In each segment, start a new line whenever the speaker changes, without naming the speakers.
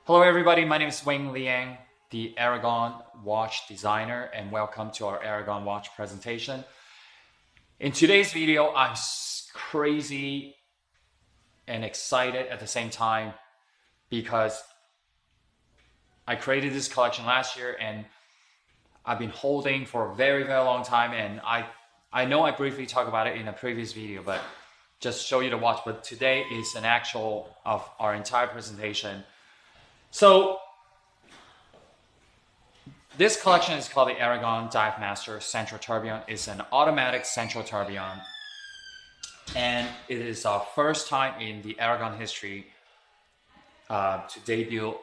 Hello everybody, my name is Wayne Liang, the Aragon watch designer, and welcome to our Aragon watch presentation. In today's video, I'm crazy and excited at the same time because I created this collection last year and I've been holding for a very long time, and I know I briefly talked about it in a previous video, but just show you the watch. But today is an actual of our entire presentation. So this collection is called the Aragon Divemaster Central Tourbillon. It's an automatic central tourbillon, and it is our first time in the Aragon history to debut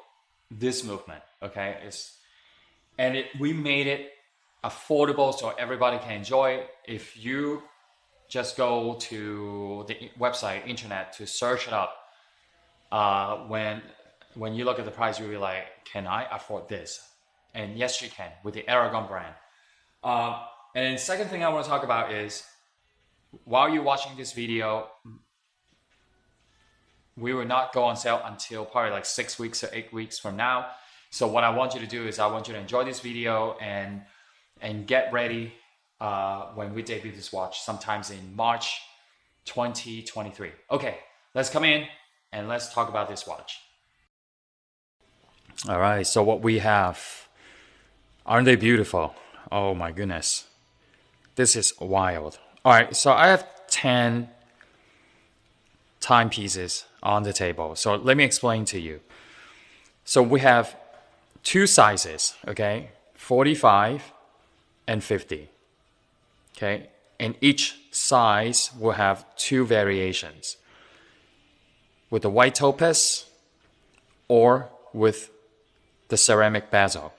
this movement. Okay, we made it affordable so everybody can enjoy it. If you just go to the website, internet, to search it up, when you look at the price, you'll be like, can I afford this? And yes, you can with the Aragon brand. And then the second thing I want to talk about is, while you're watching this video, we will not go on sale until probably like 6 weeks or 8 weeks from now. So what I want you to do is I want you to enjoy this video and get ready when we debut this watch, sometimes in March 2023. Okay, let's come in and let's talk about this watch. All right, so what we have, aren't they beautiful? Oh my goodness, this is wild. All right, so I have 10 timepieces on the table. So let me explain to you. So we have two sizes, okay, 45 and 50, okay, and each size will have two variations, with the white topaz or with the ceramic bezel,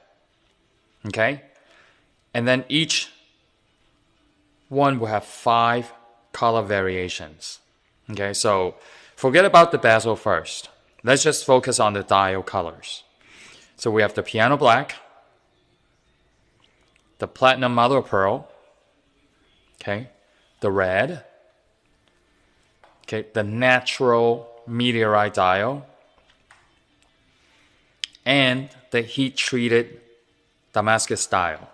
okay? And then each one will have 5 color variations, okay? So forget about the bezel first. Let's just focus on the dial colors. So we have the piano black, the platinum mother of pearl, okay, the red, okay, the natural meteorite dial, and the heat-treated Damascus style.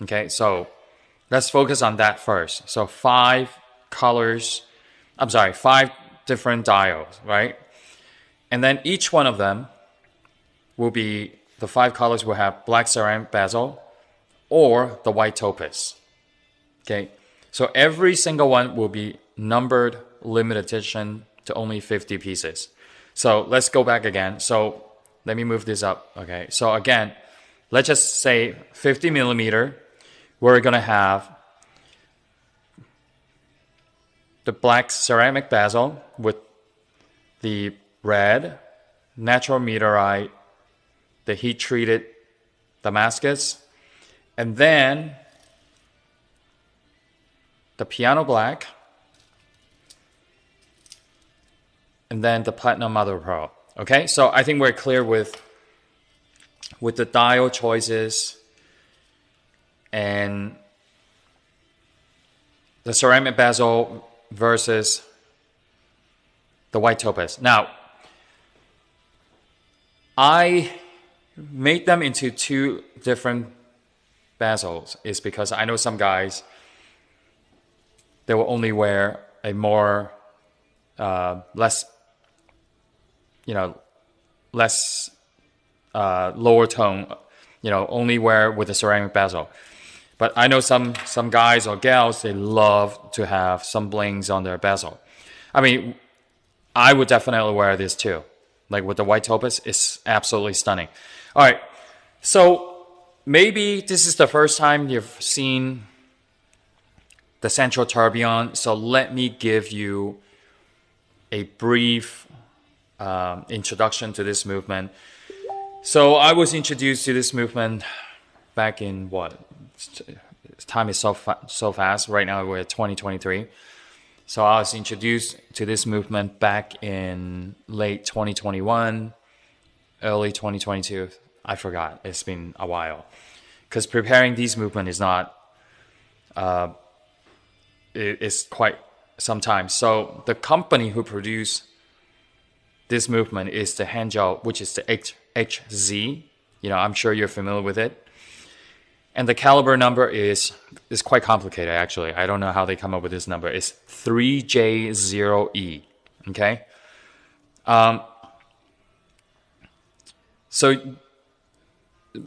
Okay, so let's focus on that first. So 5 different dials, right? And then each one of them will be, the 5 colors will have black ceramic bezel or the white topaz. Okay, so every single one will be numbered limited edition to only 50 pieces. So let's go back again. So let me move this up. Okay, so again, let's just say 50 millimeter. We're gonna have the black ceramic bezel with the red natural meteorite, the heat-treated Damascus, and then the piano black, and then the platinum mother of pearl. Okay, so I think we're clear with the dial choices and the ceramic bezel versus the white topaz. Now, I made them into 2 different bezels is because I know some guys, they will only wear a more less lower tone, only wear with a ceramic bezel. But I know some guys or gals, they love to have some blings on their bezel. I mean, I would definitely wear this too. Like with the white topaz, it's absolutely stunning. All right, so maybe this is the first time you've seen the central tourbillon. So let me give you a brief introduction to this movement. So I was introduced to this movement back in what? Time is so fast. Right now we're at 2023. So I was introduced to this movement back in late 2021, early 2022. I forgot. It's been a while. Because preparing these movement is not, it's quite some time. So the company who produced this movement is the hand gel, which is the HZ. I'm sure you're familiar with it. And the caliber number is quite complicated, actually. I don't know how they come up with this number. It's 3J0E, okay? So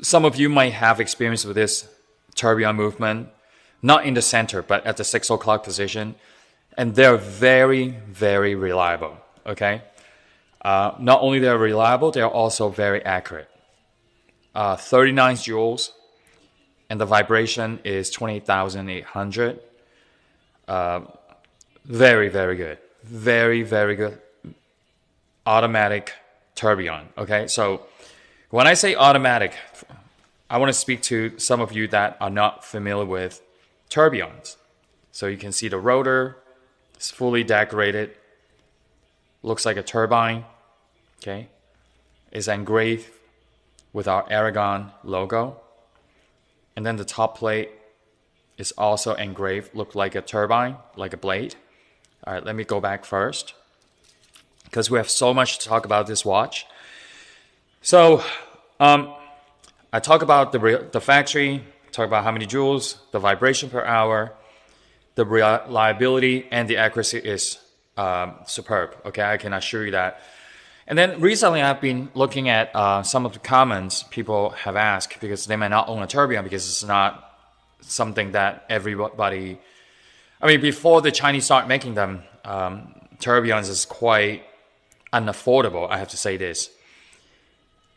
some of you might have experience with this tourbillon movement, not in the center, but at the 6 o'clock position. And they're very, very reliable, okay? Not only they're reliable, they're also very accurate. 39 joules, and the vibration is 28,800. Very, very good. Very, very good automatic tourbillon, okay? So when I say automatic, I want to speak to some of you that are not familiar with tourbillons. So you can see the rotor is fully decorated. Looks like a turbine, okay? It's engraved with our Aragon logo. And then the top plate is also engraved, look like a turbine, like a blade. All right, let me go back first, because we have so much to talk about this watch. So I talk about the factory, talk about how many joules, the vibration per hour, the reliability, and the accuracy is superb. Okay, I can assure you that. And then recently I've been looking at some of the comments people have asked, because they might not own a tourbillon, because it's not something that everybody... I mean, before the Chinese start making them, tourbillons is quite unaffordable, I have to say this.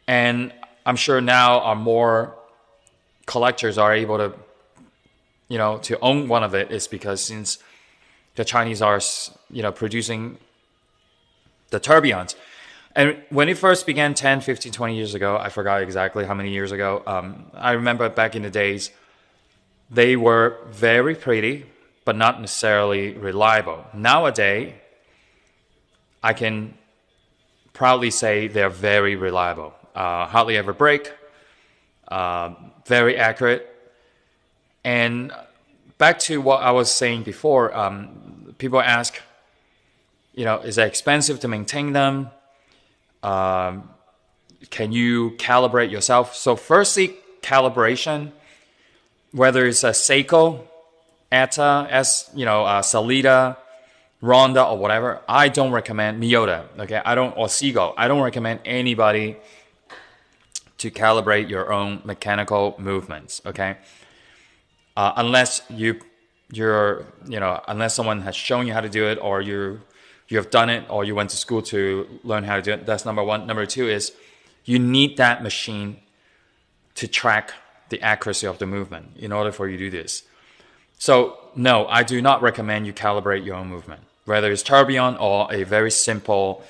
And I'm sure now our more collectors are able to, to own one of it, is because since the Chinese are, producing the tourbillons. And when it first began 10, 15, 20 years ago, I forgot exactly how many years ago, I remember back in the days, they were very pretty, but not necessarily reliable. Nowadays, I can proudly say they're very reliable. Hardly ever break, very accurate. And back to what I was saying before, people ask, is it expensive to maintain them? Can you calibrate yourself? So firstly, calibration, whether it's a Seiko, ETA, Salida, Ronda, or whatever, I don't recommend Miyota, okay? Or Seagull. I don't recommend anybody to calibrate your own mechanical movements, okay? Unless unless someone has shown you how to do it, or you have done it, or you went to school to learn how to do it. That's number one. Number two is you need that machine to track the accuracy of the movement in order for you to do this. So no, I do not recommend you calibrate your own movement, whether it's tourbillon or a very simple,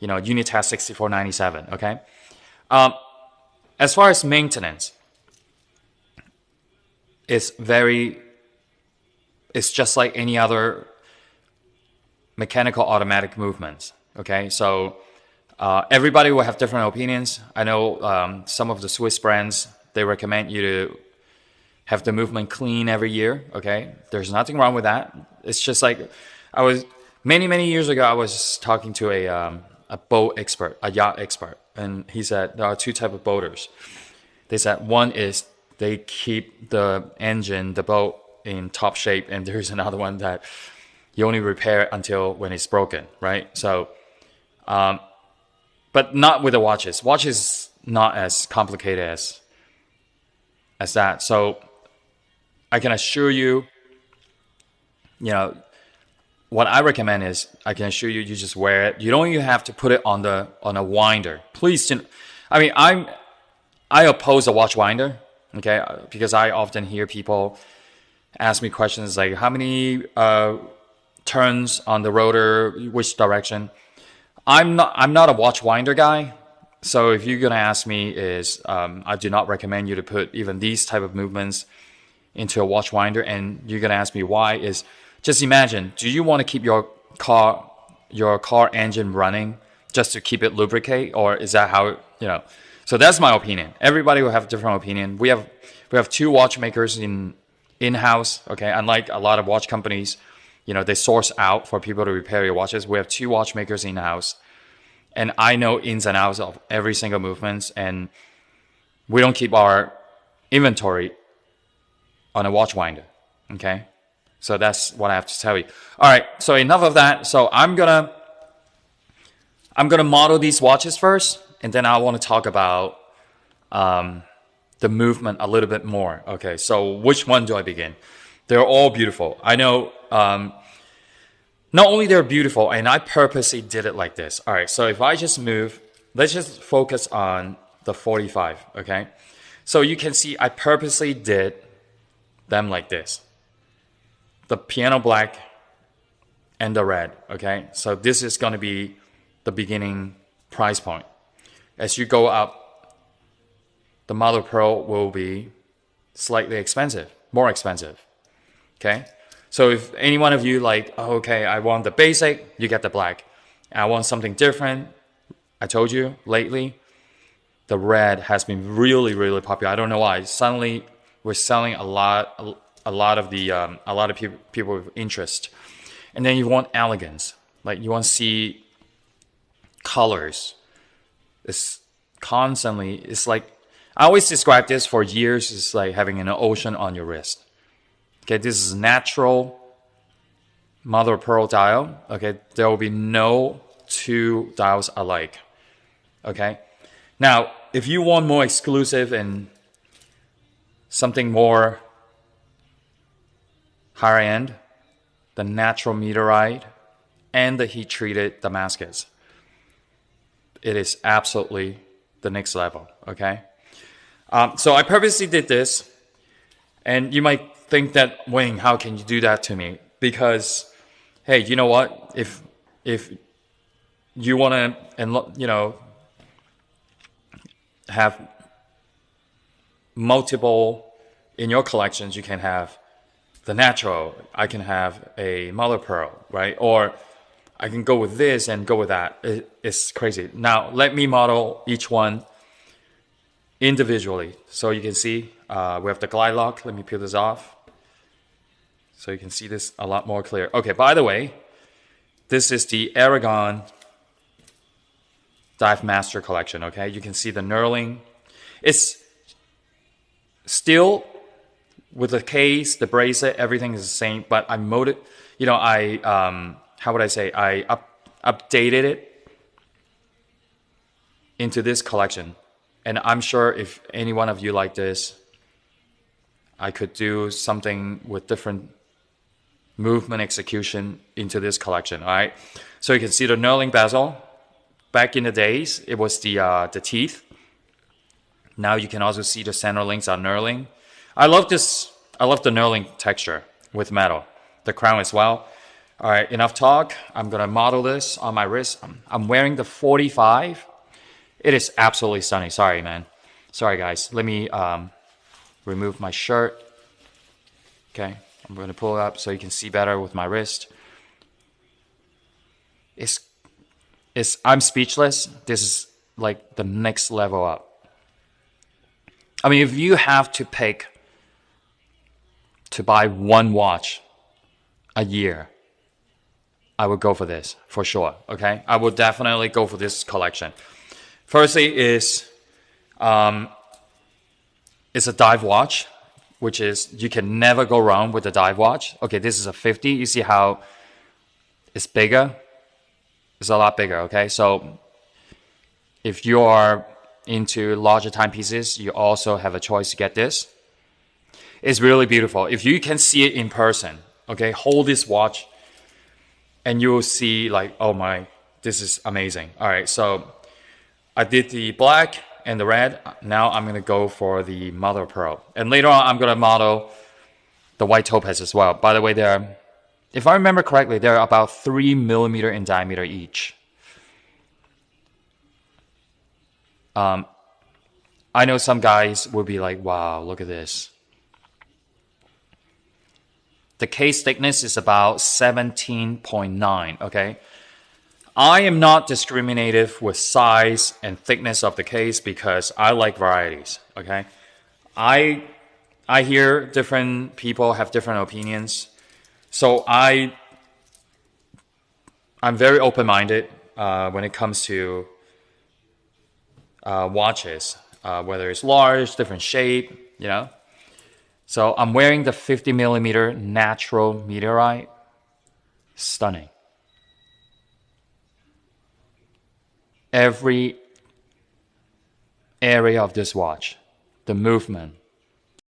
Unitest 6497, okay? As far as maintenance, it's just like any other mechanical automatic movements, okay? So everybody will have different opinions. I know some of the Swiss brands, they recommend you to have the movement clean every year, okay? There's nothing wrong with that. It's just like, many years ago, I was talking to a boat expert, a yacht expert, and he said there are two types of boaters. They said one is they keep the engine, the boat, in top shape, and there's another one that you only repair it until when it's broken, right? So, but not with the watches. Watches not as complicated as that. So I can assure you, what I recommend is, I can assure you, you just wear it. You don't even have to put it on a winder. Please, I oppose a watch winder, okay? Because I often hear people ask me questions like, how many turns on the rotor, which direction? I'm not a watch winder guy. So if you're gonna ask me, I do not recommend you to put even these type of movements into a watch winder. And you're gonna ask me why, is just imagine, do you want to keep your car engine running just to keep it lubricate, or is that how So that's my opinion. Everybody will have a different opinion. We have two watchmakers in-house, okay? Unlike a lot of watch companies, they source out for people to repair your watches. We have two watchmakers in-house, and I know ins and outs of every single movements, and we don't keep our inventory on a watch winder. Okay, so that's what I have to tell you. All right, so enough of that. So I'm gonna model these watches first, and then I want to talk about the movement a little bit more. Okay, so which one do I begin? They're all beautiful. I know. Not only they're beautiful, and I purposely did it like this. All right, so if I just move, let's just focus on the 45, okay? So you can see I purposely did them like this. The piano black and the red, okay? So this is going to be the beginning price point. As you go up, the mother pearl will be slightly expensive, more expensive, okay? So if any one of you like, oh, okay, I want the basic, you get the black. I want something different. I told you lately, the red has been really, really popular. I don't know why. Suddenly, we're selling a lot of people with interest. And then you want elegance, like you want to see colors. It's constantly. It's like I always describe this for years. It's like having an ocean on your wrist. Okay, this is natural mother of pearl dial. Okay, there will be no two dials alike. Okay, now if you want more exclusive and something more higher end, the natural meteorite and the heat treated Damascus, it is absolutely the next level. Okay, so I purposely did this, and you might think that, Wayne, how can you do that to me? Because, hey, you know what? If you want to, and you know, have multiple in your collections, you can have the natural. I can have a mother pearl, right? Or I can go with this and go with that. It's crazy. Now let me model each one individually, so you can see. We have the glide lock. Let me peel this off, so you can see this a lot more clear. Okay, by the way, this is the Aragon Divemaster collection, okay? You can see the knurling. It's still, with the case, the bracelet, everything is the same, but I moded, how would I say, I updated it into this collection. And I'm sure if any one of you like this, I could do something with different movement execution into this collection, all right? So you can see the knurling bezel. Back in the days, it was the teeth. Now you can also see the center links are knurling. I love this. I love the knurling texture with metal. The crown as well. All right, enough talk. I'm going to model this on my wrist. I'm wearing the 45. It is absolutely stunning. Sorry, man. Sorry, guys. Let me remove my shirt. Okay, I'm going to pull it up so you can see better with my wrist. I'm speechless. This is like the next level up. I mean, if you have to pick to buy one watch a year, I would go for this for sure. Okay, I would definitely go for this collection. Firstly is it's a dive watch, which is you can never go wrong with a dive watch. Okay, this is a 50. You see how it's bigger? It's a lot bigger, okay? So if you are into larger timepieces, you also have a choice to get this. It's really beautiful. If you can see it in person, okay, hold this watch and you will see like, oh my, this is amazing. All right, so I did the black and the red. Now I'm going to go for the mother of pearl. And later on, I'm going to model the white topaz as well. By the way, they're, if I remember correctly, they're about 3 millimeter in diameter each. I know some guys will be like, wow, look at this. The case thickness is about 17.9, okay? I am not discriminative with size and thickness of the case because I like varieties, okay? I hear different people have different opinions. So I'm very open-minded. when it comes to watches, whether it's large, different shape, you know. So I'm wearing the 50 millimeter natural meteorite. Stunning. Every area of this watch, the movement,